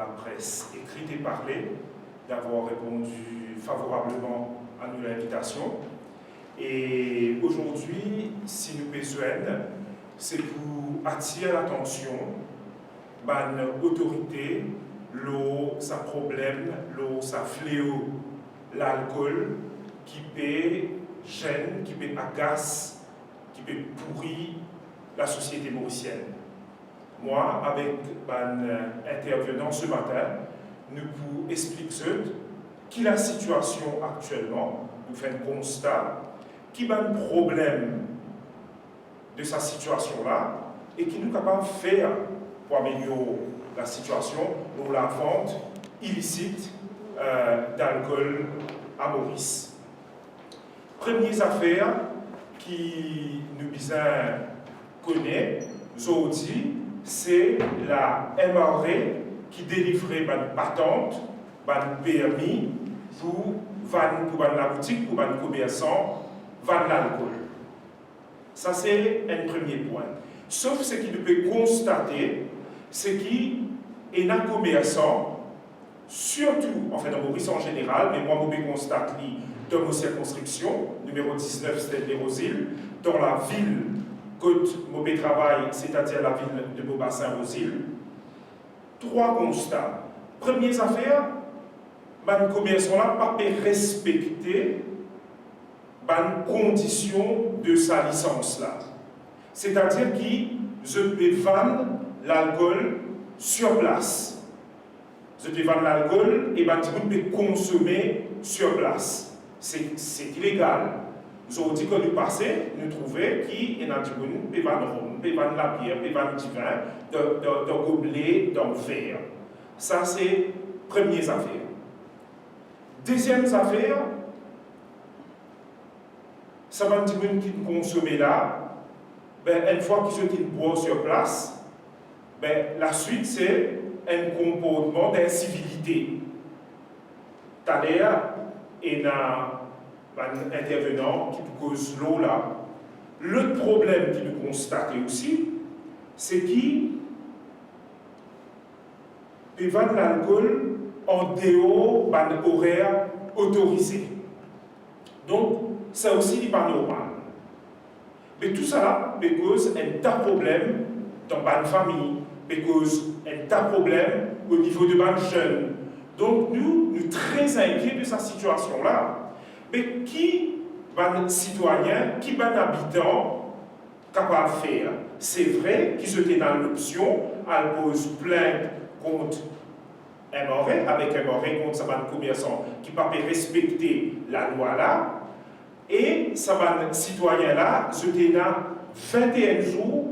la presse écrite et parlée, d'avoir répondu favorablement à notre invitation. Et aujourd'hui, si nous besoin, c'est pour attirer l'attention de l'autorité, l'eau, ça problème, l'eau, ça fléau, l'alcool qui peut gêner, qui peut agacer, qui peut pourrir la société mauricienne. Moi, avec un intervenant ce matin, nous pouvons expliquer qui est la situation actuellement, nous faisons un constat, qui est le problème de sa situation-là et qui nous est capable de faire pour améliorer la situation dans la vente illicite d'alcool à Maurice. Première affaire qui nous besoin connaître aujourd'hui, c'est la MRA qui délivrait une patente, un permis pour la boutique, pour les commerçants, vendre l'alcool. Ça, c'est un premier point. Sauf ce qu'il peut constater, c'est qu'il y a un commerçant, surtout, en fait, en Maurice en général, mais moi, je constate dans nos circonscriptions, numéro 19, c'était les îles, dans la ville côte mauvais travail, c'est-à-dire la ville de Beaubassin-aux-Îles. Trois constats. Première affaire, les commerçants-là ne peuvent pas respecter les conditions de sa licence-là. C'est-à-dire qu'ils peuvent vendre l'alcool sur place. Ils peuvent vendre l'alcool et ils peuvent consommer sur place. C'est illégal. Nous avons dit que nous passons, nous trouvons qu'il y a des gens qui peuvent vendre rhum, peuvent vendre la bière, peuvent vendre du vin, dans gobelet, dans verre. Ça, c'est la première affaire. Deuxième affaire, ça va dire qui consomment là, une fois qu'ils ont boire sur place, la suite c'est un comportement d'incivilité. Tout à l'heure, il y a un intervenant qui cause l'eau là. L'autre problème qu'il nous constate aussi, c'est qu'il peut vendre l'alcool en dehors d'un horaire autorisé. Donc, ça aussi n'est pas normal. Mais tout ça peut causer un tas de problèmes dans une famille, peut causer un tas de problèmes au niveau de ban jeunes. Donc, nous sommes très inquiets de cette situation-là. Mais qui va citoyen, qui va habitant capable de faire? C'est vrai qu'ils étaient dans l'option, elle pose plainte contre un mauvais, avec un mauvais contre sa commerçant qui ne peut pas respecter la loi là. Et ça va citoyen là, j'étais là 21 jours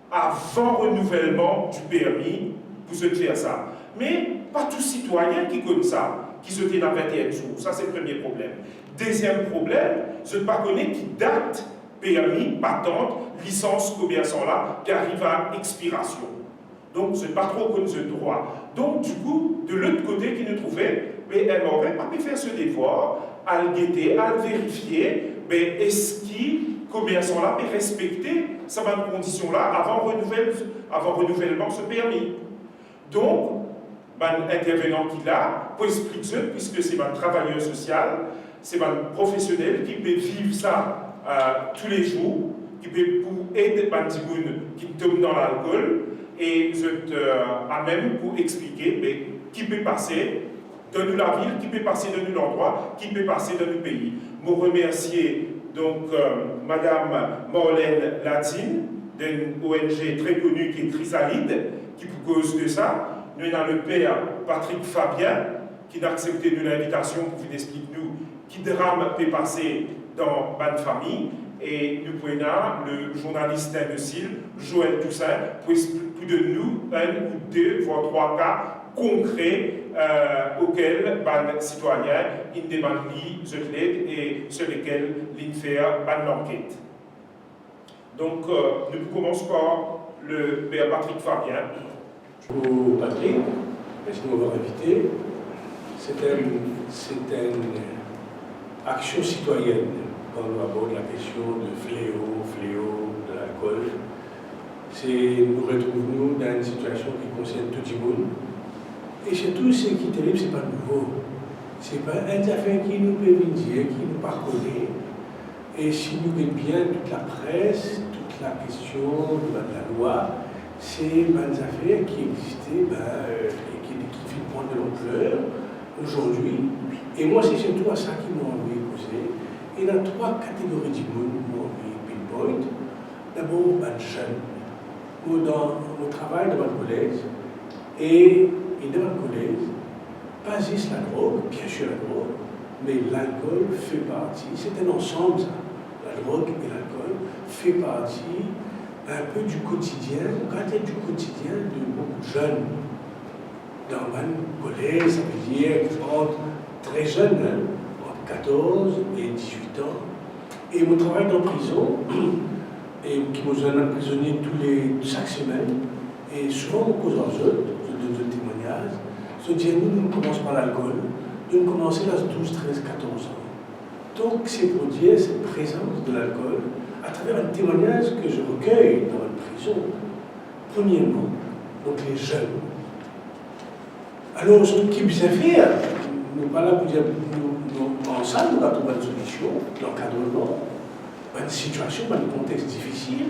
avant renouvellement du permis pour se faire ça. Mais pas tout citoyen qui connaît ça, qui se fait dans 21 jours. Ça, c'est le premier problème. Deuxième problème, je ne connais pas qui date permis, patente, licence commerçant là, qui arrive à expiration. Donc, je ne pas trop connaître ce droit. Donc, du coup, de l'autre côté, qui nous trouvait, mais elle n'aurait pas pu faire ce devoir, à le guetter, à le vérifier, mais est-ce qu'il commerçant là peut respecter cette condition-là avant renouvellement ce permis? Donc, intervenant qu'il a, pour expliquer, puisque c'est un travailleur social, c'est un professionnel qui peut vivre ça tous les jours, qui peut pour aider les gens qui tombent dans l'alcool, et je à même pour expliquer mais, qui peut passer dans la ville, qui peut passer dans l'endroit, qui peut passer dans le pays. Je remercie donc Madame Marlène Latine, d'une ONG très connue qui est Chrysalide, qui pour cause de ça. Nous avons le père Patrick Fabien, qui a accepté de l'invitation pour vous expliquer nous qui drame peut passer dans une famille. Et nous prenons le journaliste d'Indocile, Joël Toussaint, pour expliquer de nous un ou deux, voire trois cas concrets auxquels les citoyens demandent de l'aide et sur lesquels ils font une enquête. Donc, nous commençons par le père Patrick Fabien. Bonjour Patrick, merci de m'avoir invité. C'est une action citoyenne quand on aborde la question de fléau de l'alcool. Nous retrouvons dans une situation qui concerne tout le monde, Et surtout, ce qui est terrible, ce n'est pas nouveau. Ce n'est pas un affaire qui nous peut dire, qui nous parcourt. Et si nous voyons bien toute la presse, toute la question de la loi, c'est des affaires qui existaient et qui finissent prendre de l'ampleur aujourd'hui. Et moi, c'est surtout à ça qui m'a envie de poser. Il y a 3 catégories de monde qui m'ont envie de pinpoint. D'abord, les jeunes. Au travail dans le collège, et dans le collège, pas juste la drogue, bien sûr la drogue, mais l'alcool fait partie, c'est un ensemble ça. La drogue et l'alcool fait partie un peu du quotidien, du quotidien de beaucoup de jeunes. Dans le collège, ça veut dire entre très jeunes, entre 14 et 18 ans. Et mon travail dans la prison, et qui me donne un prisonnier chaque semaine, et souvent on cause aux autres, de témoignages, se dire nous ne commençons pas l'alcool, nous commençons à 12, 13, 14 ans. Donc c'est pour dire cette présence de l'alcool à travers un témoignage que je recueille dans une prison. Premièrement, donc les jeunes. Alors ce qui bien faire, nous pas là pour dire nous ensemble, nous allons trouver une solution, l'encadrement. Une situation, un contexte difficile,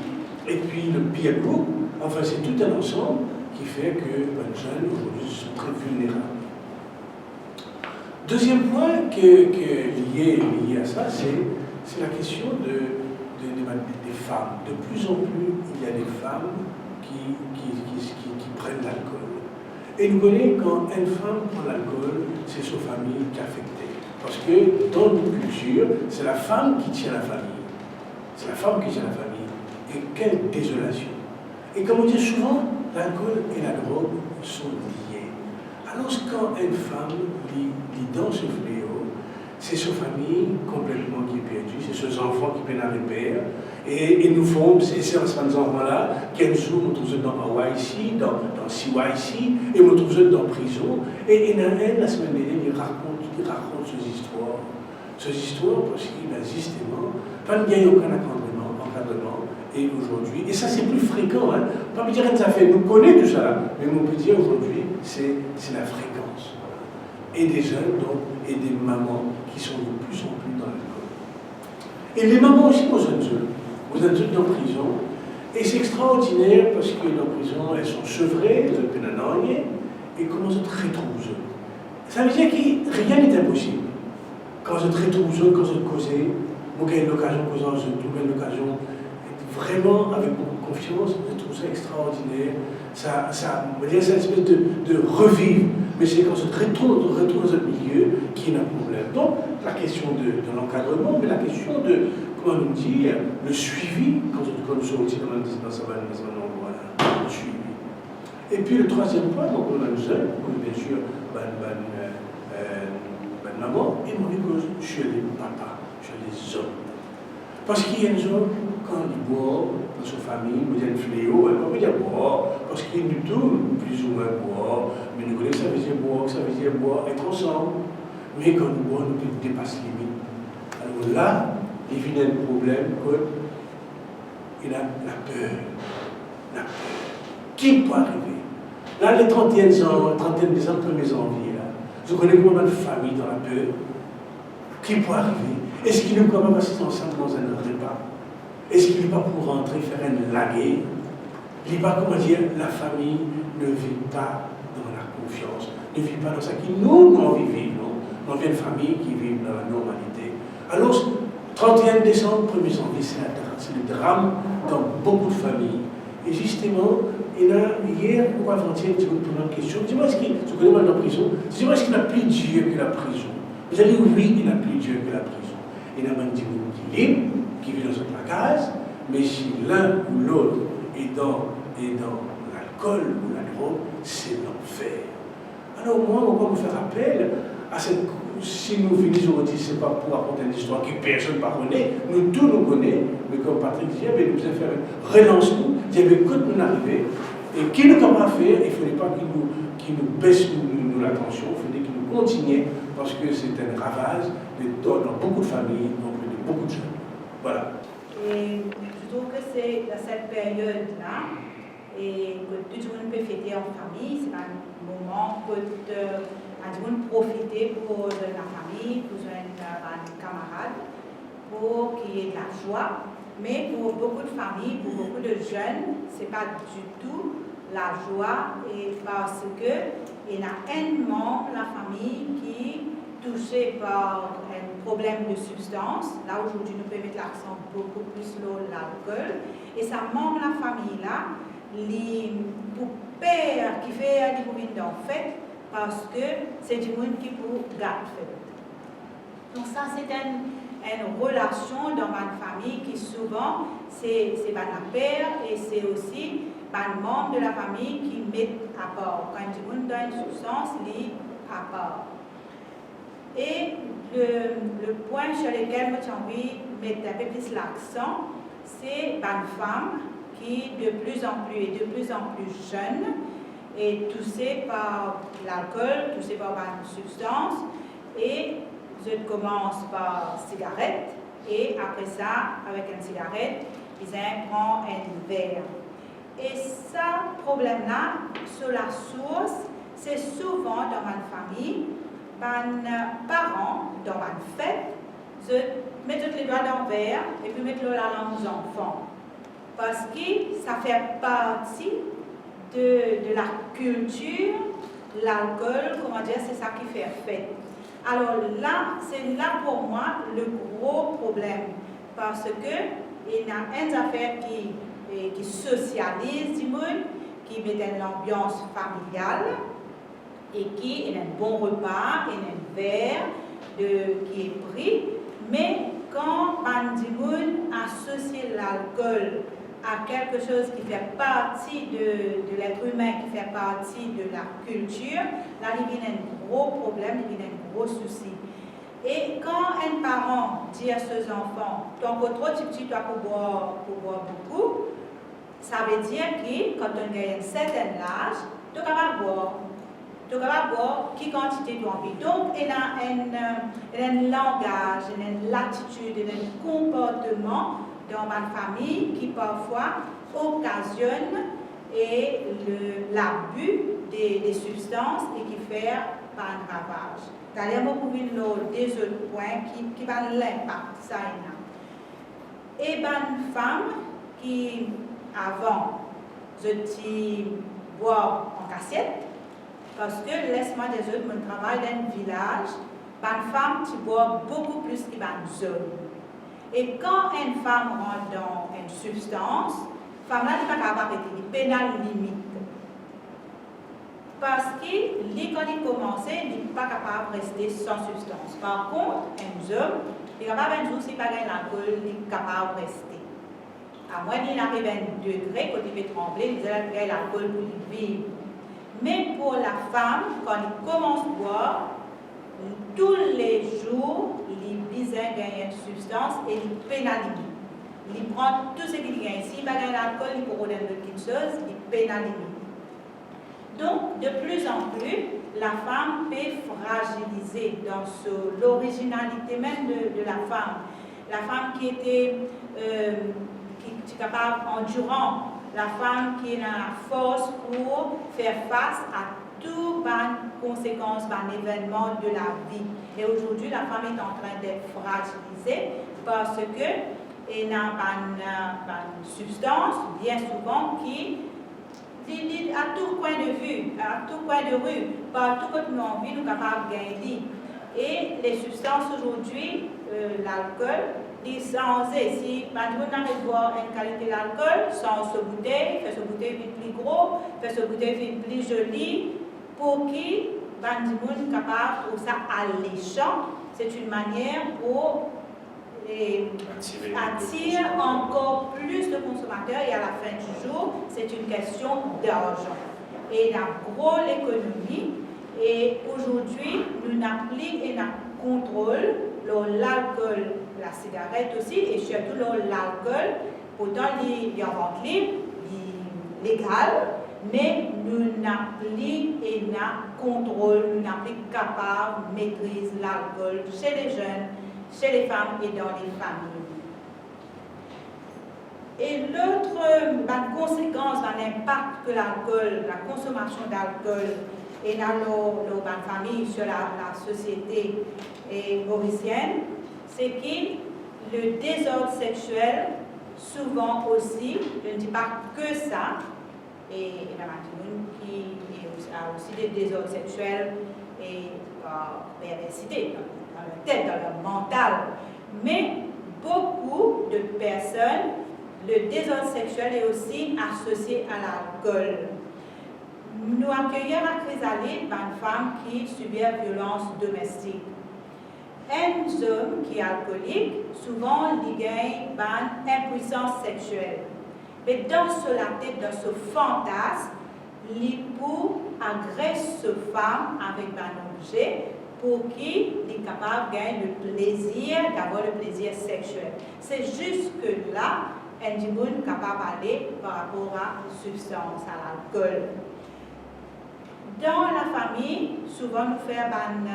et puis le peer group, enfin c'est tout un ensemble qui fait que les jeunes aujourd'hui sont très vulnérables. Deuxième point lié à ça, c'est la question des femmes. De plus en plus, il y a des femmes qui prennent l'alcool. Et nous connaissons quand une femme prend l'alcool, c'est sa famille qui est affectée. Parce que dans notre culture, c'est la femme qui tient la famille. C'est la femme qui tient la famille. Et quelle désolation. Et comme on dit souvent, l'alcool et la drogue sont liés. Alors quand une femme lit dans ce fléau, c'est sa famille complètement qui est perdue, c'est ses enfants qui peinent à repère. Et nous font, c'est ces enfants-là, qu'un jour, nous trouvons dans Hawaii, dans CYC, et nous trouvons dans la prison. Et la semaine dernière, il raconte ces histoires. Ces histoires parce qu'il a justement pas de gain aucun encadrement, et aujourd'hui, et ça c'est plus fréquent, hein. Pas me dire que ça fait, nous connaissons tout ça, mais on peut dire aujourd'hui, c'est la fréquence. Et des jeunes, donc, et des mamans qui sont de plus en plus dans l'alcool. Et les mamans aussi aux adultes en prison, et c'est extraordinaire parce que dans la prison, elles sont sevrées, elles ont pénanagnes, et commencent à être rétrousées. Ça veut dire que rien n'est impossible. Quand je traite aux autres, quand je cause, vous avez l'occasion de causer aux autres, vous avez l'occasion, vraiment avec beaucoup de confiance, je trouve ça extraordinaire. Ça c'est une espèce de revivre, mais c'est quand je retourne dans un milieu qui a un problème. Donc, la question de l'encadrement, mais la question de, comment on dit, le suivi, quand nous sommes aussi dans ce endroit-là, le suivi. Et puis le troisième point, donc on a le jeune, bien sûr, maman, et mon épouse, chez les papas, chez les hommes. Parce qu'il y a des hommes, quand ils boivent dans sa famille, il y a un fléau, elle peut dire boire, parce qu'il nous tout plus ou moins boire, mais nous connaissons ça veut dire boire, être ensemble. Mais quand nous boivons, nous dépassons les limites. Alors là, il vient un problème qu'il a la peur. La peur. Qui peut arriver? Là, les 31 des ans, premières envies, là. Je connais combien de familles dans la peur. Qui peut arriver? Est-ce qu'il est quand même assis ensemble dans un repas? Est-ce qu'il n'est pas pour rentrer faire une laguée? Il n'est pas, comment dire, la famille ne vit pas dans la confiance, ne vit pas dans ça qui nous vivons, non? On vient de famille qui vivent dans la normalité. Alors, 31 décembre, 1er janvier, c'est le drame dans beaucoup de familles. Et justement, hier ou avant-hier, je vous pose une question. Dis-moi, je connais mal dans la prison, dis-moi, est-ce qu'il n'a plus Dieu que la prison? Vous allez dire oui, il n'a plus Dieu que la prison. Il y a un petit groupe qui est libre, qui vit dans une case, mais si l'un ou l'autre est dans l'alcool ou la drogue, c'est l'enfer. Alors moi, on va vous faire appel à cette... Si nous finissons, on dit c'est pas pour raconter une histoire que personne ne connaît, nous tous nous connaissons, mais comme Patrick dit, nous allons faire relance-nous, il y avait que nous arriver, et qui nous a fait, il ne fallait pas qu'il nous baisse l'attention, il fallait qu'il nous continue, parce que c'est un ravage dans beaucoup de familles, dans beaucoup de jeunes. Voilà. Et je trouve que c'est à cette période-là et que tout le monde peut fêter en famille. C'est un moment que tout le monde profiter pour la famille, pour un camarade, pour qu'il y ait de la joie. Mais pour beaucoup de familles, pour beaucoup de jeunes, ce n'est pas du tout la joie, et parce qu'il y a un membre de la famille qui est touché par un problème de substance. Là, aujourd'hui, nous pouvons mettre l'accent beaucoup plus sur l'alcool. Et ça membre de la famille là, pour père qui fait des mouvements d'en fait, parce que c'est du monde qui pour garder. Donc ça, c'est une relation dans ma famille qui souvent, c'est la père et c'est aussi un membre de la famille qui met à part. Quand du monde dans une substance, il à part. Et le point sur lequel j'ai envie de mettre un peu plus l'accent, c'est une femme qui de plus en plus jeune et touchée par l'alcool, touchée par une substance. Et je commence par cigarette et après ça, avec une cigarette, ils prennent un verre. Et ce problème-là, sur la source, c'est souvent dans ma famille, mes parents, dans ma fête, je mets tous les doigts dans le verre et puis mettre la langue aux enfants. Parce que ça fait partie de la culture, l'alcool, comment dire, c'est ça qui fait fête. Alors là, c'est là pour moi le gros problème. Parce que il y a une affaire qui socialise du monde, qui met une ambiance familiale et qui est un bon repas, et un verre qui est pris. Mais quand Bandimoun associe l'alcool à quelque chose qui fait partie de l'être humain, qui fait partie de la culture, là il y a un gros problème, il y a un gros souci. Et quand un parent dit à ses enfants, ton trop petit, toi pour boire beaucoup, ça veut dire que quand on a un certain âge, tu es capable de boire. Tu es capable de boire quelle quantité tu as envie. Donc, il y a un langage, une l'attitude, un comportement dans ma famille qui parfois occasionne l'abus des substances et qui fait pas un ravage. D'ailleurs, beaucoup des autres points qui vont l'impact, ça et une femme qui, avant, je dis boire en cassette, parce que laisse-moi des autres, mon travail dans un village, une femme qui boit beaucoup plus qu'une zone. Et quand une femme rentre dans une substance, la femme n'est pas capable de pénal limite. Parce que quand il commence, il n'est pas capable de rester sans substance. Par contre, un homme, il est capable de jouer si pas l'alcool, il est capable de rester. À moins qu'il arrive à un degré, quand il peut trembler, il a l'alcool pour vivre. Mais pour la femme, quand il commence à boire, tous les jours, il besoin de gagner une substance et il pénalise. Il prend tout ce qu'il gagne. S'il va gagner l'alcool, il peut redonner quelque chose, il pénalise. Donc, de plus en plus, la femme peut fragiliser dans l'originalité même de la femme. La femme qui était capable, endurant, la femme qui a la force pour faire face à toutes les conséquences, les événements de la vie. Et aujourd'hui, la femme est en train d'être fragilisée parce qu'elle a une substance, bien souvent, qui à tout coin de vue, à tout coin de rue, partout que nous avons envie, nous sommes capables de gagner. Et les substances aujourd'hui, l'alcool, licencié. Si maintenant on arrive à boire une qualité d'alcool, sans se bouteille, faire ce bouteille vite plus gros, faire ce bouteille vite plus joli, pour qui Bandimoun est capable de ça alléchant, c'est une manière pour attirer encore plus de consommateurs et à la fin du jour, c'est une question d'argent. Et la grosse économie, et aujourd'hui, nous n'avons plus un contrôle l'alcool, la cigarette aussi, et surtout l'alcool, pourtant il y a un vente libre, légal, mais nous n'avons plus un contrôle, nous n'avons plus capable de maîtriser l'alcool chez les jeunes, chez les femmes et dans les familles. Et l'autre conséquence, l'impact que l'alcool, la consommation d'alcool et dans la famille sur la société mauricienne, c'est que le désordre sexuel, souvent aussi, je ne dis pas que ça, et la Martinique qui a aussi des désordres sexuels et perversité dans leur tête, dans leur mental, mais beaucoup de personnes, le désordre sexuel est aussi associé à l'alcool. Nous accueillons à Chrysalide une femme qui subit violence domestique. Un homme qui est alcoolique, souvent, il gagne une impuissance sexuelle. Mais dans la tête, dans ce fantasme, l'époux agresse cette femme avec un objet pour qu'il est capable de gagner le plaisir, d'avoir le plaisir sexuel. C'est jusque-là, un est capable d'aller par rapport à la substance, à l'alcool. Dans la famille, souvent nous faisons une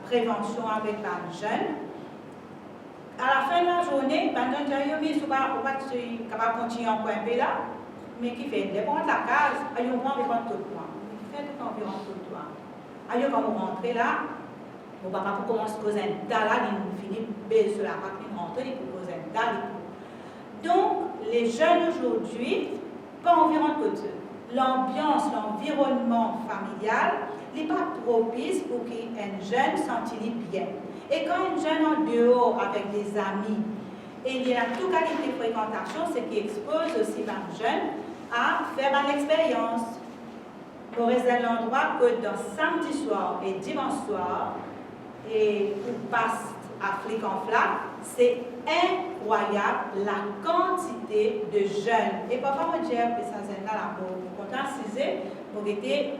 prévention avec les jeunes. À la fin de la journée, les jeunes ne sont pas capables de continuer encore un peu là, mais qui fait des de la case, ils vont environ tout le temps. Ils font environ tout le temps. Ils vont rentrer là, mon papa pour commencer à poser un tas là, il finit de sur la part, il rentre, il pose un tas. Donc, les jeunes aujourd'hui, pas environ tout ça. L'ambiance, l'environnement familial n'est pas propice pour qu'un jeune s'entille bien. Et quand un jeune en dehors avec des amis, et il y a toute qualité de fréquentation, ce qui expose aussi un jeune à faire une expérience. Nous réservons l'endroit que dans samedi soir et dimanche soir, et on passe à flic en flac, c'est incroyable la quantité de jeunes. Et parfois, on dit que ça c'est là pour comptabiliser, pour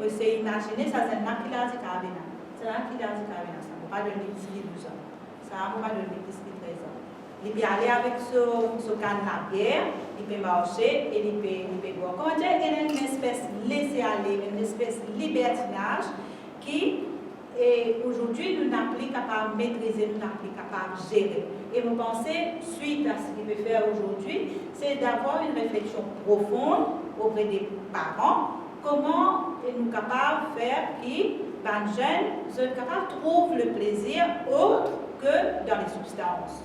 essayer d'imaginer ça c'est là qui l'a dit carabina. C'est là qui l'a dit carabina. Ça ne va pas donner 12 ans. Ça ne va pas donner 13 ans. Il peut aller avec ce canne à bière, il peut marcher et il peut boire. Comment dire, il y a une espèce de laisser-aller, une espèce de libertinage qui, aujourd'hui, nous n'avons plus capable de maîtriser, nous n'avons plus capable de gérer. Et vous pensez, suite à ce qu'il peut faire aujourd'hui, c'est d'avoir une réflexion profonde auprès des parents, comment nous sommes capables de faire que les jeunes sont capables de trouver le plaisir autre que dans les substances.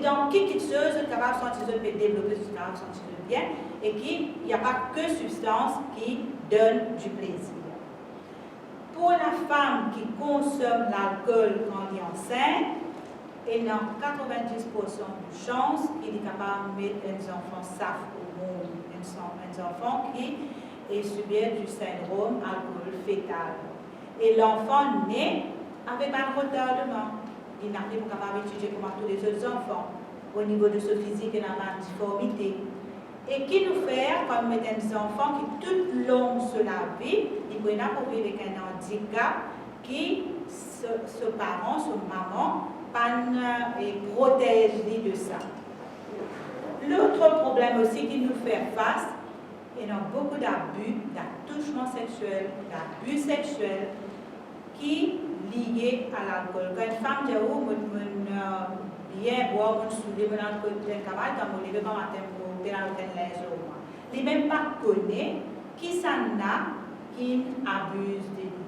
Dans qui chose est capable de sentir de développer, capable de sentir bien, et qu'il n'y a pas que substance qui donne du plaisir. Pour la femme qui consomme l'alcool quand elle est enceinte, elle a 90% de chance qu'il est capable de mettre un enfant safe au monde, un enfant qui est subi du syndrome alcool fœtal. Et l'enfant naît avec un retardement. Il n'a pas capable d'étudier comme tous les autres enfants. Au niveau de son physique, il a une difformité. Et qui nous fait, quand nous mettons des enfants qui, tout le long de la vie, ils peuvent vivre avec un handicap qui, ce parent, ce maman, protège de ça. L'autre problème aussi qui nous fait face, il y a beaucoup d'abus, d'attouchement sexuel, d'abus sexuels qui liés à l'alcool. Quand une femme dit bien boire, on soulever, on a un camarade, quand on lève quand matin pour faire un linge au moins. Il n'est même pas connu qui s'en a, qui abuse de lui.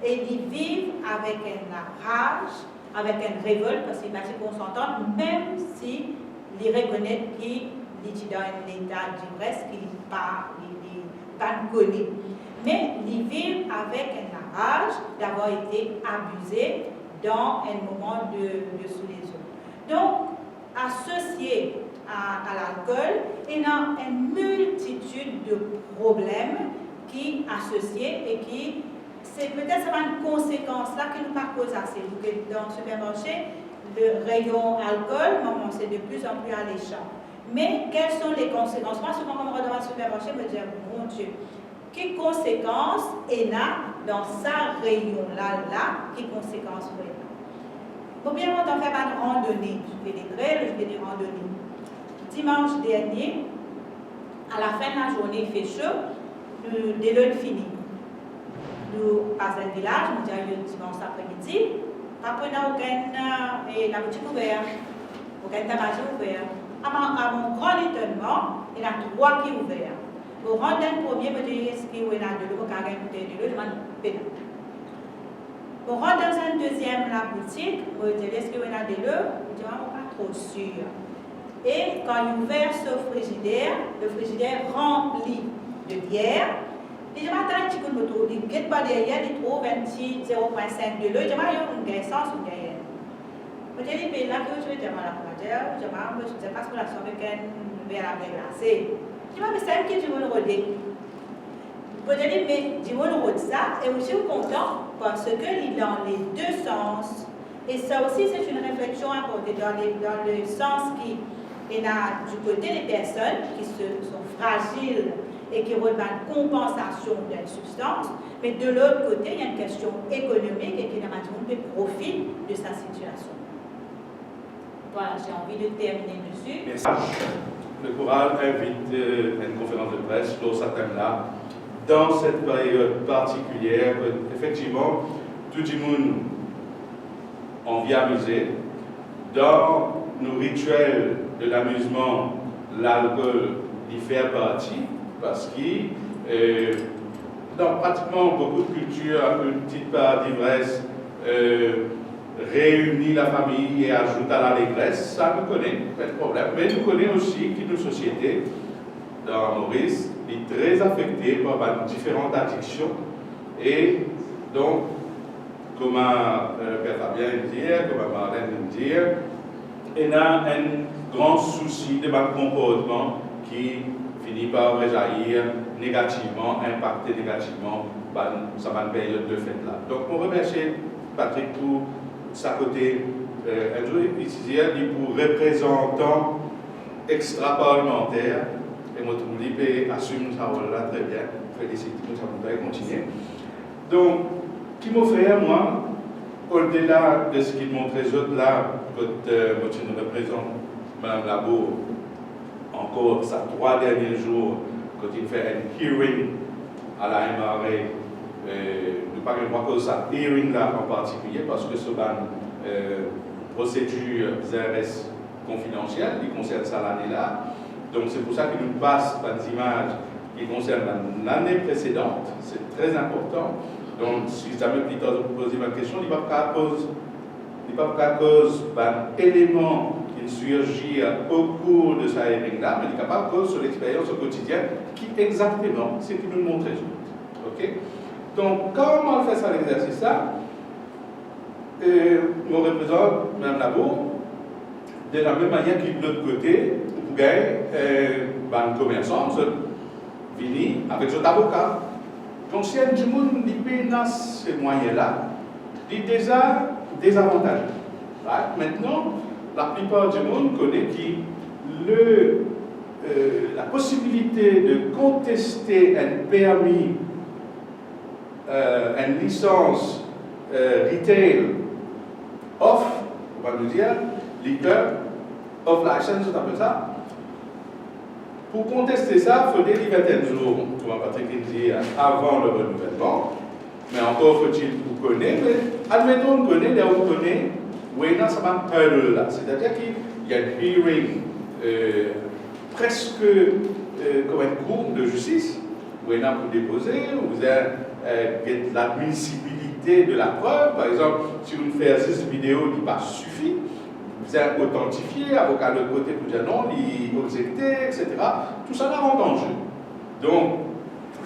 Et ils vivent avec une rage, avec une révolte, parce qu'ils sont consentants, même si ils reconnaissent qu'ils sont dans un état d'ivresse, qu'ils n'est pas connu. Mais ils vivent avec une rage d'avoir été abusés dans un moment de sous-lésion. Donc, associé à l'alcool, il y a une multitude de problèmes qui associés et qui, c'est peut-être une conséquence là qui nous pose assez. Dans le supermarché, le rayon alcool, c'est de plus en plus alléchant. Mais quelles sont les conséquences? Moi, souvent, quand on va dans le supermarché, je me dis, mon Dieu, quelles conséquences il y a dans ce rayon-là, quelles conséquences pour elle? Pour bien longtemps faire une randonnée, je fais des trails, je fais des randonnées. Dimanche dernier, à la fin de la journée, il fait chaud, le déluge fini. Nous passons dans le village, nous disons dimanche après-midi, pas prenant aucun la boutique ouverte. Donc, elle n'a ouvert. À mon grand étonnement, il y en a 3 qui sont ouverts. Pour rendre un premier, je dis, est-ce qu'il y en a 2, je demande pénal. Pour rendre dans un deuxième la boutique, je dis, est-ce qu'il y en a 2, je dis, pas trop sûr. Et quand il ouvert ce frigidaire, le frigidaire rempli de bière, il dit, attends, tu peux me trouver, il ne pas derrière, il trouve un petit 0,5 de l'eau, il dit, il y a une essence ou derrière. Je dis, mais là, que je vais dire, je dis, parce que la somme avec un verre à glacé. Je dis, mais c'est un qui tu veux le roder. Je dis, mais tu veux le roder ça, et aussi content parce qu'il est dans les 2 sens. Et ça aussi, c'est une réflexion importante dans le sens qui est du côté des personnes qui sont fragiles et qui ont une compensation d'une substance, mais de l'autre côté, il y a une question économique et qui n'a pas profit de sa situation. Voilà, j'ai envie de terminer dessus. Merci. Le Choral invite à une conférence de presse sur ce thème-là, dans cette période particulière, effectivement, tout le monde en vient amuser. Dans nos rituels de l'amusement, l'alcool y fait partie, parce que dans pratiquement beaucoup de cultures, une petite part d'ivresse réunit la famille et ajoute à l'allégresse. Ça nous connaît, pas de problème. Mais nous connaissons aussi que nos sociétés, dans Maurice, est très affectée par différentes addictions. Et donc, comme Père Fabien dit, comme Marlène dit, il y a un grand souci de notre comportement qui finit par réjaillir négativement, impacter négativement sa période de fête-là. Donc, on remercie Patrick pour sa côté, un jour, il dit pour représentant extra-parlementaire, et moi, tout le monde assume ça là très bien, félicite, nous allons continuer. Donc, qui m'offrait, moi, au-delà de ce qu'il montrait les autres là, quand moi, tu nous représentes, Mme Labo, encore, ça 3 derniers jours, quand il fait un hearing à la MRA, nous parlons pas de ça hearing là en particulier, parce que ce procédure reste confidentielle, qui concerne ça l'année-là. Donc c'est pour ça qu'il nous passe des images qui concernent l'année précédente, c'est très important. Donc si jamais vous posez ma question, il n'y a pas qu'à cause d'un élément qui surgit au cours de sa hearing-là, mais il n'y a pas cause sur l'expérience au quotidien qui exactement c'est qui nous montre les autres. Ok? Donc comment on fait ça l'exercice-là? On représente Mme Labo de la même manière que de l'autre côté, pour gagner un commerçant, venir avec son avocat. Donc si un monde qui paye ces moyens-là, il y a déjà des avantages. Right? Maintenant, la plupart du monde connaît la possibilité de contester un permis, une licence retail off, on va nous dire, liquor of license, on appelle ça. Pour contester ça, il faut délivrer 20 jours, comme Patrick dit, avant le renouvellement. Mais encore faut-il vous connaître, mais admettons qu'on connaît, là on connaît, oui, non, ça va un là. C'est-à-dire qu'il y a une hearing presque comme un cours de justice, où il y a pour déposer, où vous avez l'admissibilité de la preuve. Par exemple, si vous faites 6 vidéos, il n'y a pas suffi. Vous êtes authentifié, avocat de l'autre côté pour dire non, il objecté, etc. Tout ça rentre en jeu. Donc,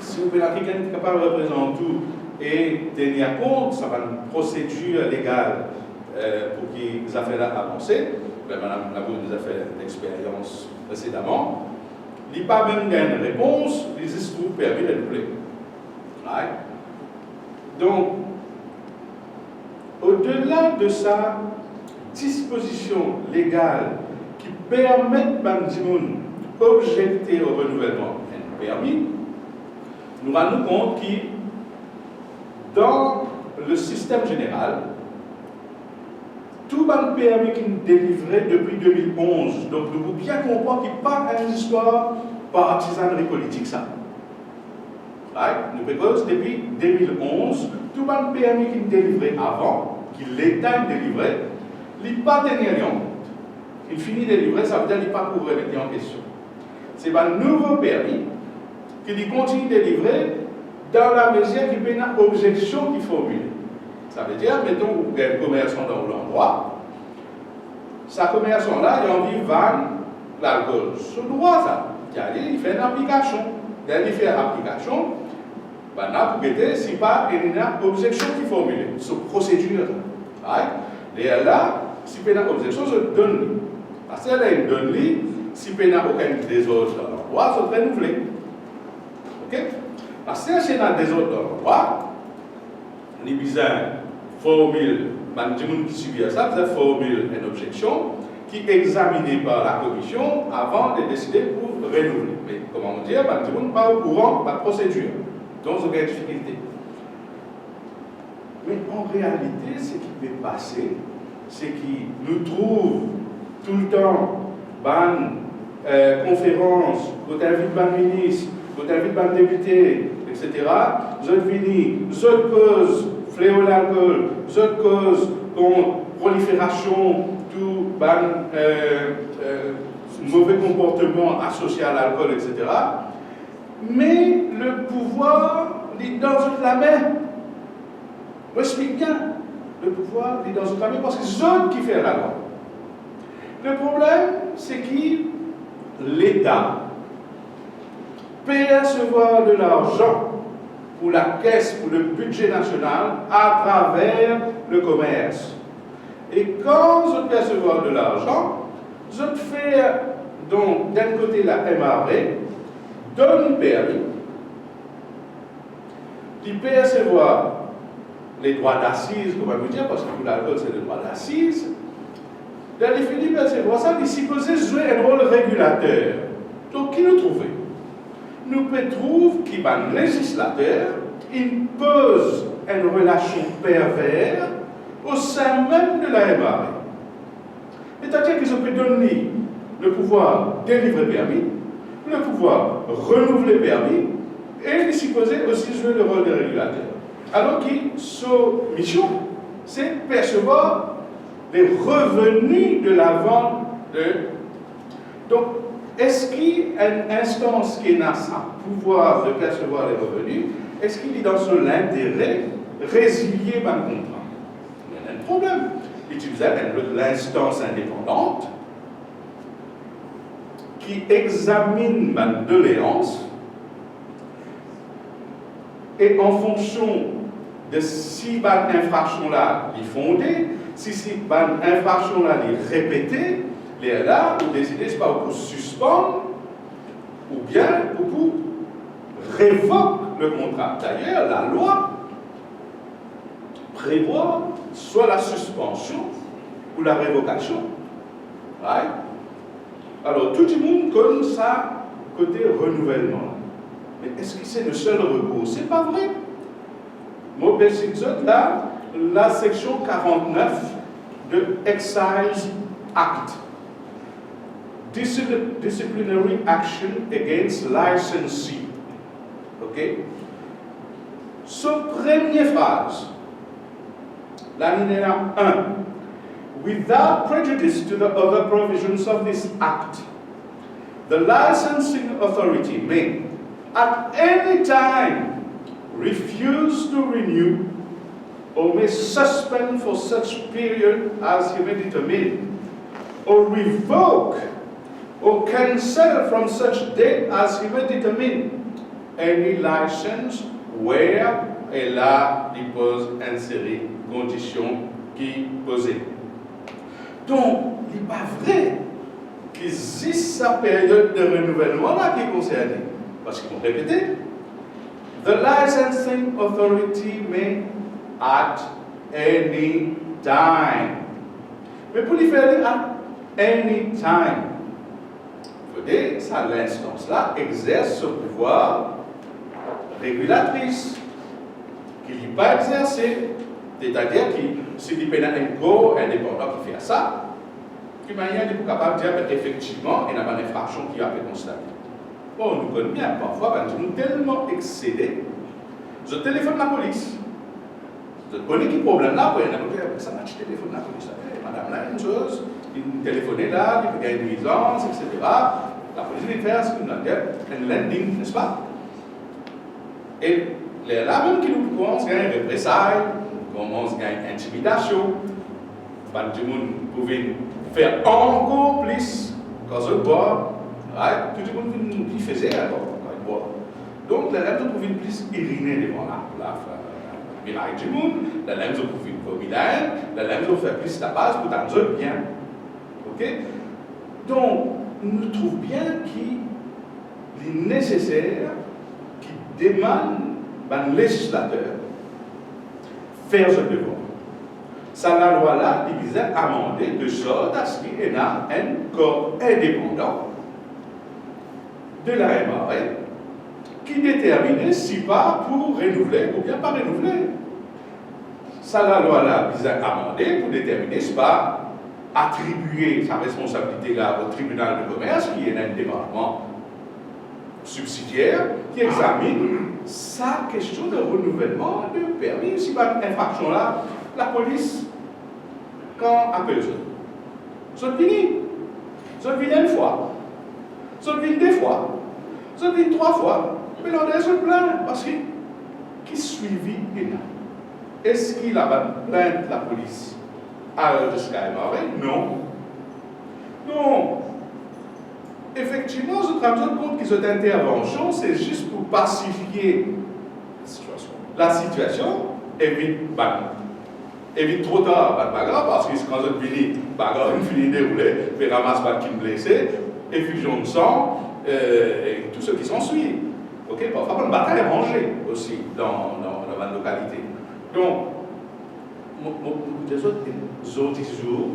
si vous pouvez quelqu'un qui est capable de représenter tout et tenir compte, ça va une procédure légale pour que les affaires avancent. Madame Labo nous a fait l'expérience précédemment. Il n'y a pas même une réponse, les histoires permettent de doubler. Right? Donc, au-delà de sa disposition légale qui permettent d'objecter au renouvellement un permis, nous rendons compte que dans le système général, tout le permis qui nous délivrait depuis 2011, donc nous pouvons bien comprendre qu'il n'y a pas une histoire partisanerie politique, ça. Right? Nous pouvons depuis 2011, tout le permis qui nous délivrait avant, qui l'État nous délivrait, il n'y a pas tenu en compte. il finit de livrer, ça veut dire qu'il n'est pas pour remettre en question. C'est un nouveau permis qu'il continue de livrer dans la mesure qu'il y a une objection qu'il formule. Ça veut dire, mettons, il y a un commerçant dans l'endroit, ce commerçant-là, il a envie de vendre l'alcool. C'est le droit, ça. Il fait une application. Il fait une application, maintenant, pour guetter, si pas il y a une objection qui est formulée. C'est une procédure. Et là, si il y a une objection, je donne. Parce qu'elle a une donne, si il n'y a aucun désordre dans l'endroit, je renouveler. Ok? Parce que si il y a un désordre dans l'endroit, il y a besoin formule, qui subit ça, vous formule une objection qui est examinée par la commission avant de décider pour renouveler. Mais comment dire, vous n'êtes pas au courant de la procédure. Donc, c'est une difficulté. Mais en réalité, ce qui peut passer, c'est qu'il nous trouve tout le temps une conférence, vous invitez un ministre, vous invitez un député, etc. Vous êtes fini, vous êtes cause fléau de l'alcool, vous êtes cause contre prolifération, tout mauvais comportement associé à l'alcool, etc. Mais le pouvoir est dans la main. Je explique bien. Le pouvoir est dans la main parce que c'est eux qui font la loi. Le problème, c'est que l'État percevoir de l'argent pour la caisse, pour le budget national, à travers le commerce. Et quand je percevoir de l'argent, je fais donc d'un côté la MRV, donne permis, qui percevoir les droits d'assises, comment vous dire, parce que pour l'alcool c'est le droit d'assises, dans les finis percevoir ça, il supposé jouer un rôle régulateur. Donc qui nous trouve? Nous peut trouver qu'il y a un législateur, il pose une relation perverse au sein même de la MRV. C'est-à-dire qu'ils ont pu donner le pouvoir délivrer permis, le pouvoir renouveler permis, et ils supposent aussi jouer le rôle de régulateur. Alors que sa mission, c'est percevoir les revenus de la vente de. Donc, est-ce qu'il y a une instance qui a ce pouvoir de percevoir les revenus? Est-ce qu'il est dans son intérêt résilier un contrat? Il y a un problème. Il utilise l'instance indépendante qui examine ma doléance et en fonction de si cette infraction-là est fondée, si cette infraction-là est répétée, là, vous décidez, c'est pas pour suspendre ou bien pour révoquer le contrat. D'ailleurs, la loi prévoit soit la suspension ou la révocation. Right? Alors, tout le monde comme ça, côté renouvellement. Mais est-ce que c'est le seul recours? C'est pas vrai. Moi, là, la section 49 de Excise Act. Disciplinary action against licensee. OK? Première phrase. L'alinéa 1. Without prejudice to the other provisions of this act, the licensing authority may, at any time, refuse to renew or may suspend for such period as he may determine, or revoke or cancel from such date as he may determine any license where et là il pose insérer conditions qui posées. Donc, il n'est pas vrai qu'il existe sa période de renouvellement là qui est concernée. Parce qu'ils vont répéter. The licensing authority may at any time. Mais pour lui faire at any time, il faut dire que l'instance-là exerce ce pouvoir régulatrice qu'il n'est pas exercé. C'est-à-dire que si il y a un corps indépendant qui fait ça, il est capable de dire qu'effectivement, il y a une infraction qui a été constatée. Bon, nous connaissons bien, parfois, quand nous sommes tellement excédés, je téléphone la police. Je connais qui problème là, ça m'a téléphone la police. Madame, là, une chose, il téléphonait là, il y a une nuisance, etc. La police vient faire ce qu'on appelle un landing, n'est-ce pas? Et là même qui nous commence à gagner représailles, commence à gagner intimidation, tout le monde pouvait faire encore plus quand je bois, tout le monde qui faisait encore quand il boit. Donc la lame pouvait plus irriner devant la miraille du monde, la lame pouvait vomir, la lame faire plus la base pour t'en bien. Ok? Donc, nous trouvons bien qu'il est nécessaire, qu'il demande à un législateur faire ce devoir. Ça, la loi là, il visait à amender de sorte à ce qu'il y ait un corps indépendant de la MRE qui détermine si pas pour renouveler ou bien pas renouveler. Ça, la loi là, visait à amender pour déterminer si pas attribuer sa responsabilité là au tribunal de commerce, qui est un département subsidiaire, qui examine sa question de renouvellement de permis. Si pas d'infraction là, la police, quand appelle ça, ça finit. Ça finit une fois. Ça finit deux fois. Ça finit trois fois. Mais l'on est sur plein, parce que qui suivi est-ce qu'il a plainte la police jusqu'à MRE? Non. Non. Effectivement, je me rends compte que cette intervention, c'est juste pour pacifier la situation, évite trop tard, pas grave, parce que quand je finis, pas grave, une finie déroulée, mais ramasse pas qui me blessé, effusion de sang, et tout ce qui s'ensuit. Ok, parfois, une bataille est rangée aussi dans ma localité. Donc, des autres jours,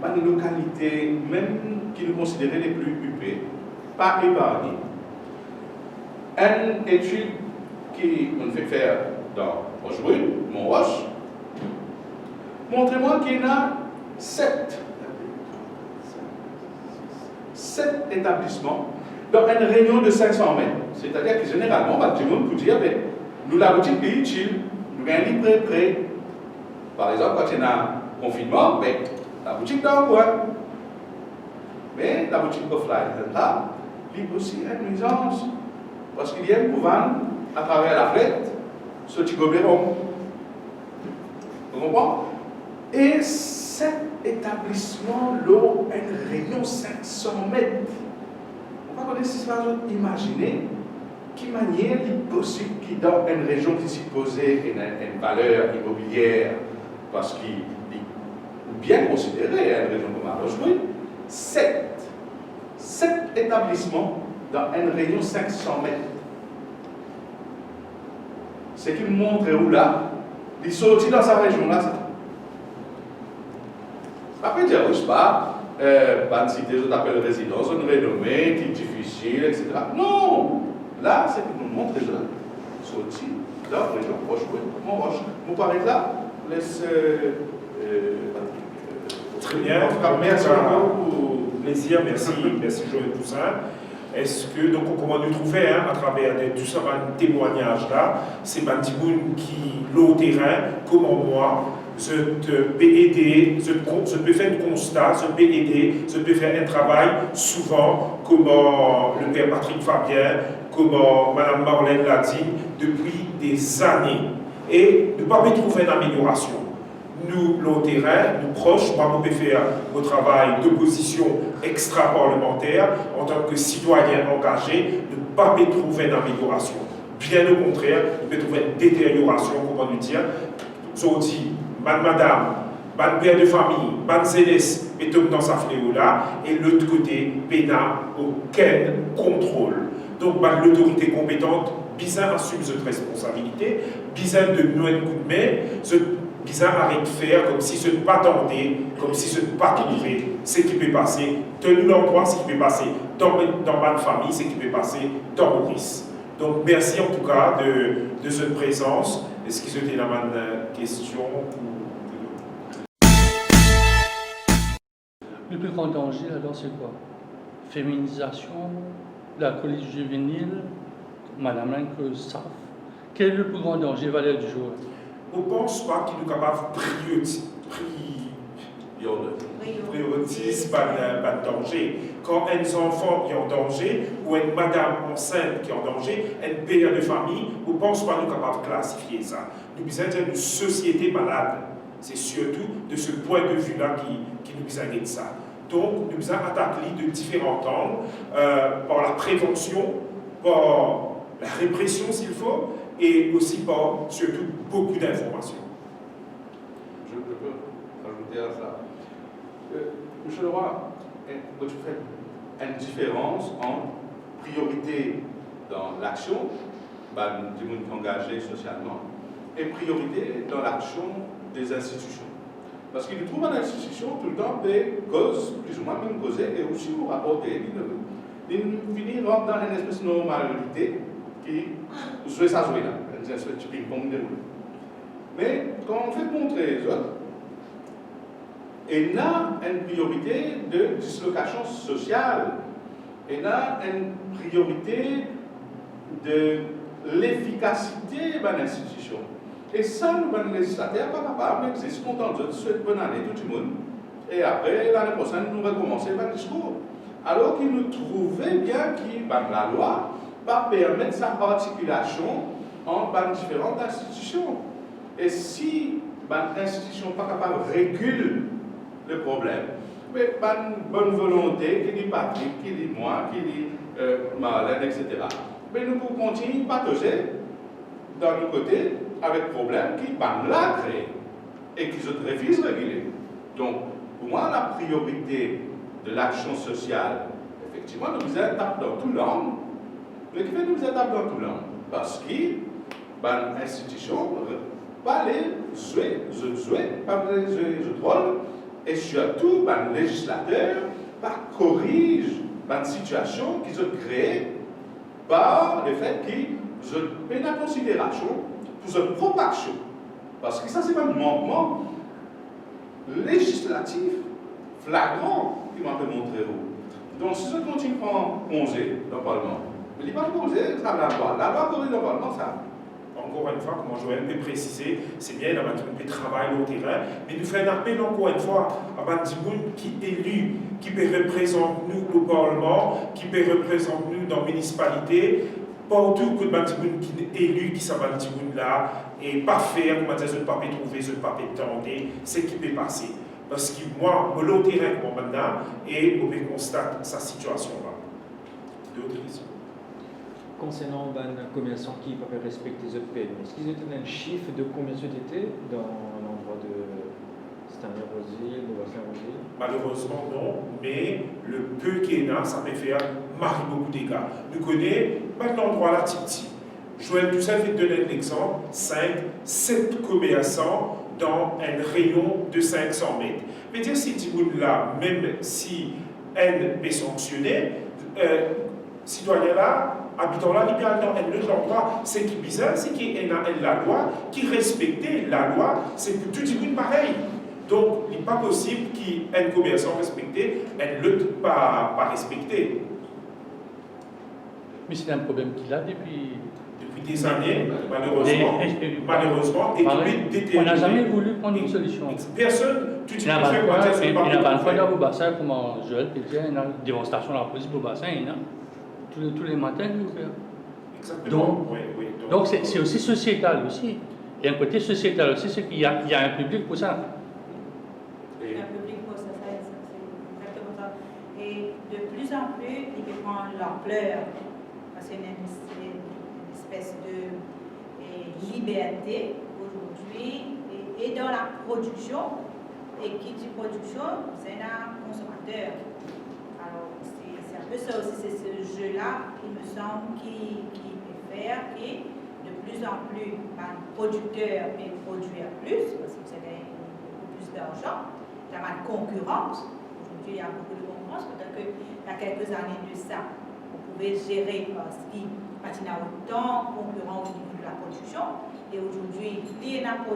dans les localités, même qui nous considéraient les plus huppées, pas épargnées. Une étude qui on fait faire dans Rochebrune, Montroche, montrez-moi qu'il y en a 7 établissements dans une réunion de 500 mètres. C'est-à-dire que généralement, tout le monde peut dire, mais nous, la boutique est utile, nous avons un livre prêt. Par exemple, quand il y a un confinement, ben, la boutique dans le coin. Mais la boutique offline, là, il y a aussi une nuisance. Parce qu'il y a une couvane à travers la flèche, ce petit gobéron. Vous comprenez? Et cet établissement-là a une rayon 500 mètres. On va connaître si imaginer quelle manière il est possible qu'il dans une région qui s'y posait une valeur immobilière, parce qu'il est bien considéré, une région comme Rochebrune, 7 établissements dans une région 500 mètres. C'est qu'il montre où là, il est sorti dans sa région là. Après, dire, je sais pas, une cité, je t'appelle résidence, une renommée, qui est difficile, etc. Non! Là, c'est qu'il nous montre déjà, sorti dans la région Rochebrune, Montroche. Vous parlez de là? Laisse. Très bien. Merci beaucoup. Plaisir, merci Joël Toussaint. Est-ce que, donc, comment nous trouver à travers tout ça, un témoignage là, c'est Bantimoun qui, l'au terrain, comment moi, je peux aider, je peux faire un constat, je peux aider, je peux faire un travail, souvent, comment le père Patrick Fabien, comment Mme Marlène l'a dit, depuis des années. Et ne pas me trouver une amélioration. Nous, l'au terrain, nous proches, moi, je peux faire mon travail d'opposition extra-parlementaire en tant que citoyen engagé, ne pas me trouver une amélioration. Bien au contraire, je peux trouver une détérioration, comment nous dire. So dit, madame, ban père de famille, ban zélès, et tombe dans sa fléau-là, et l'autre côté, n'a aucun contrôle. Donc, l'autorité compétente, bizarre assume cette responsabilité, bizarre de nous un coup de main, bizarre arrête de faire comme si ce n'est pas tenté, comme si ce n'est pas trouvé, ce qui peut passer, tenu l'endroit, ce qui peut passer dans ma famille, ce qui peut passer dans Maurice. Donc, merci en tout cas de cette présence. Est-ce que c'était la bonne question? Le plus grand danger, alors, c'est quoi? Féminisation, la police juvénile, Madame Linque SAF. Quel est le plus grand danger, valeur du jour? Je ne pense pas qu'il est capable de priorise pas de danger. Quand un enfant qui est en danger, ou une madame enceinte qui est en danger, un père de famille, on ne pense pas nous capables de classifier ça. Nous besoin d'une société malade. C'est surtout de ce point de vue-là qui nous besoin de ça. Donc, nous besoin attaquer de différents angles, par la prévention, par la répression s'il faut, et aussi par surtout beaucoup d'informations. Je peux ajouter à ça. Monsieur Leroy, vous faites une différence entre priorité dans l'action, du monde engagé socialement, et priorité dans l'action des institutions. Parce qu'il trouve une institution tout le temps des causes, plus ou moins même causées, et aussi vous rapporter, il finit rentre dans une espèce de normalité qui joue ça jouer là, une espèce de ping-pong déroulé. Mais quand on fait montrer les autres, il y a une priorité de dislocation sociale, il y a une priorité de l'efficacité de l'institution. Et ça, nous, les législateurs, pas capables d'exister content de souhaiter bonne année tout le monde. Et après, l'année prochaine, nous recommencer par le discours. Alors qu'ils nous trouvaient bien que la loi va permettre sa articulation entre différentes institutions. Et si l'institution n'est pas capable de réguler le problème, mais une bonne volonté, qui dit Patrick, qui dit moi, qui dit Marlène, etc. Mais nous pouvons continuer à partager d'un autre côté avec problème qui va la créer et qui se refuse de réguler. Donc, pour moi, la priorité de l'action sociale, effectivement, nous faisons étape dans tout l'angle, mais qui fait nous étape dans tout l'angle. Parce que l'institution va les jouer, pas les rôle, et surtout, le législateur corrige une situation qui se crée par le fait qu'ils prennent la considération pour cette propre action. Parce que ça, c'est un manquement législatif flagrant qui m'a fait montrer vous. Donc, si je continue à prendre congé dans le Parlement, mais il n'y a pas de congé, ça va la loi. La loi corrige dans le Parlement, ça. Encore une fois, comme Joël peut préciser, c'est bien d'avoir un travail au terrain, mais nous faisons un appel encore une fois à Bandiboun qui est élu, qui peut représenter nous au Parlement, qui peut représenter nous dans la municipalité, partout que Bandiboun qui est élu, qui s'est Bandiboun là, et pas faire, comment dire, je ne peux pas trouver, je ne peux pas tenter, c'est qui peut passer. Parce que moi, je suis au terrain comme maintenant, et on constate sa situation-là. D'autres questions? Concernant les commerçants qui ne peuvent pas respecter les peines, est-ce qu'ils ont un chiffre de combien d'étaient dans l'endroit de Saint-Rosile, de Saint-Rosile? Malheureusement non, mais le peu qu'il y en a, ça peut faire beaucoup de dégâts. Nous connaissons pas l'endroit là petit. Joël Toussaint fait donner un exemple, 5, 7 commerçants dans un rayon de 500 mètres. Mais dire si tu là, même si elle est sanctionnée, citoyen là, habitant là, il y a dans un autre endroit, c'est qui bizarre, c'est qu'il y a la loi, qui respectait la loi, c'est pour tout le monde pareil. Donc, il n'est pas possible qu'un commerçant respecté, un l'autre pas respecté. Mais c'est un problème qu'il a depuis des années, malheureusement, et on n'a jamais voulu prendre une solution. Personne, tu dis il n'y a pas de fois dans le bassin, comme Joël peut dire, il y a une démonstration de la police au bassin, il y a tous les matins, nous faire. Exactement. Donc c'est aussi sociétal aussi. Il y a un côté sociétal aussi, c'est qu'il y a un public pour ça. Il y a un public pour ça, c'est exactement ça. Et de plus en plus, il prend l'ampleur, parce qu'il y a une espèce de liberté aujourd'hui et dans la production. Et qui dit production, c'est un consommateur. Alors, c'est un peu ça aussi, c'est ce jeu-là, il me semble, qui peut faire que de plus en plus, un producteur peut produire plus, parce que c'est beaucoup plus d'argent. Il y a une concurrence. Aujourd'hui, il y a beaucoup de concurrence. Peut-être qu'il y a quelques années de ça, on pouvait gérer parce qu'il y a autant concurrents au niveau de la production. Et aujourd'hui, il y a un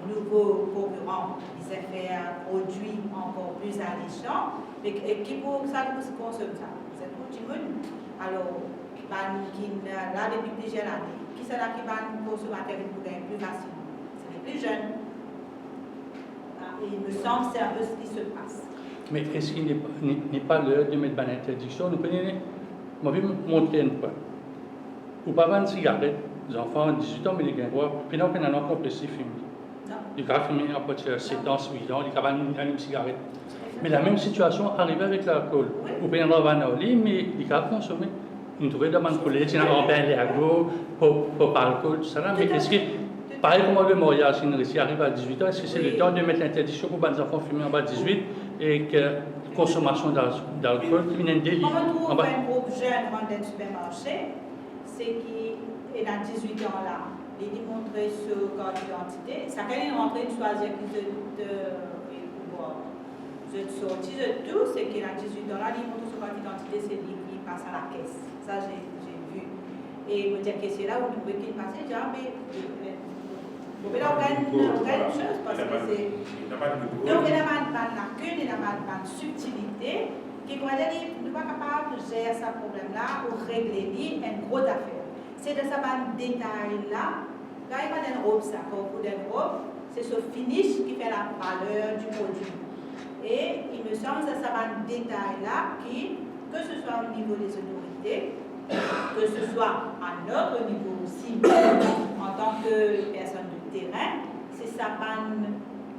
nouveau concurrent qui s'est fait un produit encore plus alléchant. Et qui pour ça, nous consomme ça. C'est tout le monde. Alors, là, depuis plusieurs années, qui c'est là qui va nous consommer pour gagner plus facilement? C'est les plus jeunes. Et il me semble que c'est un peu ce qui se passe. Mais est-ce qu'il n'est pas l'heure de mettre une interdiction? Nous prenons, moi, je vais montrer un point. Ou pas vendre cigarette, les enfants de 18 ans, mais les gars, puis non, on a encore plus fumer. Non. Les gars fument à partir de 7 ans, 8 ans, les gars vont une cigarette. Mais la même situation arrive avec l'alcool. Oui. Ou bien on va en aller, mais les gars consomment. Une nouvelle demande pour les gens, on va aller à go, pour alcool, tout ça. Mais est-ce que, pareil comme le mariage, si arrive à 18 ans, est-ce que c'est le temps de mettre l'interdiction pour les enfants fumer en bas de 18 et que consommation d'alcool qui vient un délit? On retrouve un groupe jeune dans le supermarché, c'est qui est dans 18 ans là. Il dit montrer ce carte d'identité. Ça quand il est rentré de choisir qu'ils je sorti de tout, c'est qu'il a 18 ans là, il montre son carte d'identité, c'est lui qui passe à la caisse. Ça, j'ai vu. Et me dire que c'est là où nous pouvons qu'il passe, j'ai dit, ah, mais vous pouvez aucune chose parce que c'est. Donc, il y a une lacune, il y a une subtilité qui, quand nous ne sommes pas capables de gérer ce problème-là ou régler une grosse affaire. C'est de ce détail-là, quand il y a une robe, ça, pour une robe, c'est ce finish qui fait la valeur du produit. Et il me semble que ça va un détail-là qui, que ce soit au niveau des autorités, que ce soit à notre niveau aussi, en tant que personne de terrain, c'est ça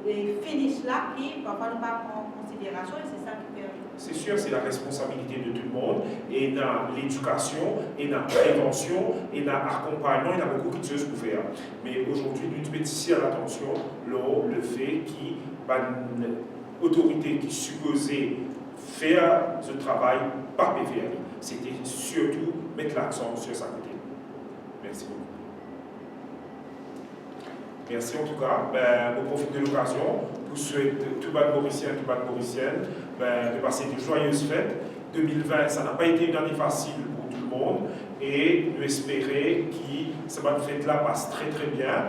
les finish-là qui, parfois, nous pas en considération et c'est ça qui fait. C'est sûr, c'est la responsabilité de tout le monde, et dans l'éducation, et dans la prévention, et dans l'accompagnement, il y a beaucoup de choses pour faire. Mais aujourd'hui, nous devons ici à l'attention le fait qu'il y a une autorité qui supposait faire ce travail par PVL. C'était surtout mettre l'accent sur sa côté. Merci beaucoup. Merci en tout cas. Au profit de l'occasion, pour souhaiter tout le Mauricien, Mauricienne, de passer de joyeuses fêtes. 2020, ça n'a pas été une année facile pour tout le monde et nous espérons que cette bonne fête-là passe très très bien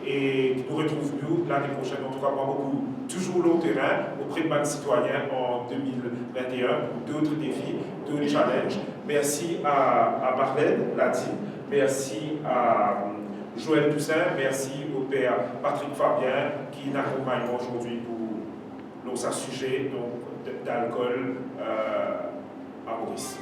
et que nous retrouvons l'année prochaine, en tout cas moi beaucoup, toujours au terrain auprès de nos citoyens en 2021 pour d'autres défis, d'autres challenges. Merci à Marlène Ladine, merci à Joël Toussaint, merci au père Patrick Fabien qui m'accompagne aujourd'hui pour ce sujet d'alcool à Maurice.